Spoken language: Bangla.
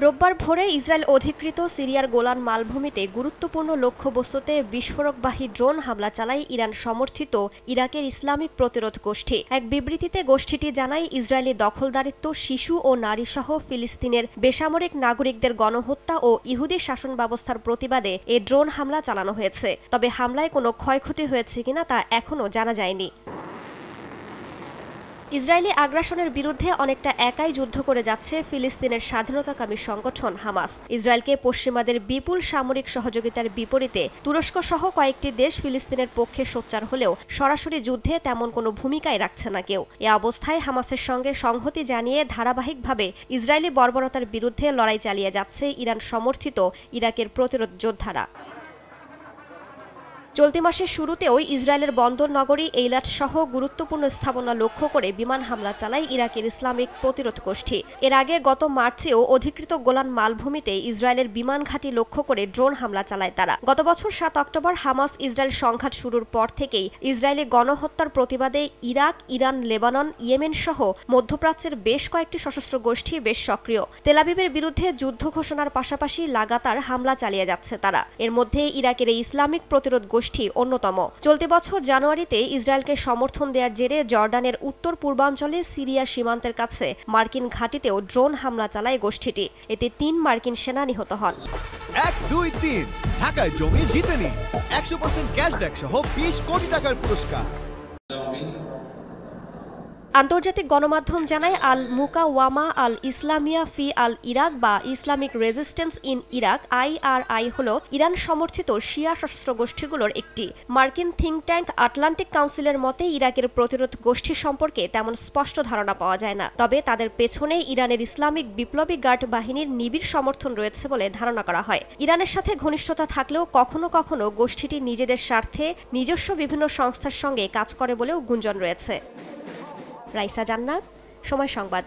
রোববার ভোরে ইসরায়েল অধিকৃত সিরিয়ার গোলান মালভূমিতে গুরুত্বপূর্ণ লক্ষ্যবস্তুতে বিস্ফোরকবাহী ড্রোন হামলা চালায় ইরান সমর্থিত ইরাকের ইসলামিক প্রতিরোধ গোষ্ঠী। এক বিবৃতিতে গোষ্ঠীটি জানায়, ইসরায়েলি দখলদারিত্ব, শিশু ও নারীসহ ফিলিস্তিনের বেসামরিক নাগরিকদের গণহত্যা ও ইহুদি শাসন ব্যবস্থার প্রতিবাদে এ ড্রোন হামলা চালানো হয়েছে। তবে হামলায় কোনো ক্ষয়ক্ষতি হয়েছে কিনা তা এখনও জানা যায়নি। ইসরায়েলি আগ্রাসনের বিরুদ্ধে অনেকটা একাই যুদ্ধ করে যাচ্ছে ফিলিস্তিনের স্বাধীনতাকামী সংগঠন হামাস। ইসরায়েলকে পশ্চিমাদের বিপুল সামরিক সহযোগিতার বিপরীতে তুরস্ক সহ কয়েকটি দেশ ফিলিস্তিনের পক্ষে সোচ্চার হলেও সরাসরি যুদ্ধে তেমন কোনো ভূমিকাই রাখছে না কেউ। এ অবস্থায় হামাসের সঙ্গে সংহতি জানিয়ে ধারাবাহিকভাবে ইসরায়েলি বর্বরতার বিরুদ্ধে লড়াই চালিয়ে যাচ্ছে ইরান সমর্থিত ইরাকের প্রতিরোধ যোদ্ধারা। চলতি মাসের শুরুতেও ইসরায়েলের বন্দর নগরী এইলাট সহ গুরুত্বপূর্ণ স্থাপনা লক্ষ্য করে বিমান হামলা চালায় ইরাকের ইসলামিক প্রতিরোধ গোষ্ঠী। এর আগে গত মার্চেও অধিকৃত গোলান মালভূমিতে ইসরায়েলের বিমান ঘাঁটি লক্ষ্য করে ড্রোন হামলা চালায় তারা। গত বছর ৭ অক্টোবর হামাস ইসরায়েল সংঘাত শুরুর পর থেকেই ইসরায়েলি গণহত্যার প্রতিবাদে ইরাক, ইরান, লেবানন, ইয়েমেন সহ মধ্যপ্রাচ্যের বেশ কয়েকটি সশস্ত্র গোষ্ঠী বেশ সক্রিয়। তেল আবিবের বিরুদ্ধে যুদ্ধ ঘোষণার পাশাপাশি লাগাতার হামলা চালিয়ে যাচ্ছে তারা। এর মধ্যে ইরাকের এই ইসলামিক প্রতিরোধ গোষ্ঠী অন্যতম। চলতি বছর জানুয়ারিতে ইসরায়েলকে সমর্থন দেওয়ার জেরে জর্ডানের উত্তর পূর্বাঞ্চলে সিরিয়া সীমান্তের কাছে মার্কিন ঘাঁটিতেও ড্রোন হামলা চালায় গোষ্ঠীটি। এতে ৩ মার্কিন সেনা নিহত হন। ১, ২, ৩ ঢাকায় জমি জিতে নিন ১০০% ক্যাশব্যাক সহ ২০ কোটি টাকার পুরস্কার। আন্তর্জাতিক গণমাধ্যম জানায়, আল মুকাওয়ামা আল ইসলামিয়া ফি আল ইরাক বা Islamic resistance in Iraq IRI হল ইরান সমর্থিত শিয়া সশস্ত্র গোষ্ঠীগুলোর একটি। মার্কিন থিঙ্ক ট্যাঙ্ক আটলান্টিক কাউন্সিলের মতে ইরাকের প্রতিরোধ গোষ্ঠী সম্পর্কে তেমন স্পষ্ট ধারণা পাওয়া যায় না। তবে তাদের পেছনে ইরানের ইসলামিক বিপ্লবী গার্ড বাহিনীর নিবিড় সমর্থন রয়েছে বলে ধারণা করা হয়। ইরানের সাথে ঘনিষ্ঠতা থাকলেও কখনো কখনো গোষ্ঠীটি নিজেদের স্বার্থে নিজস্ব বিভিন্ন সংস্থার সঙ্গে কাজ করে বলেও গুঞ্জন রয়েছে। রাইসা জান্নাত, সময় সংবাদ।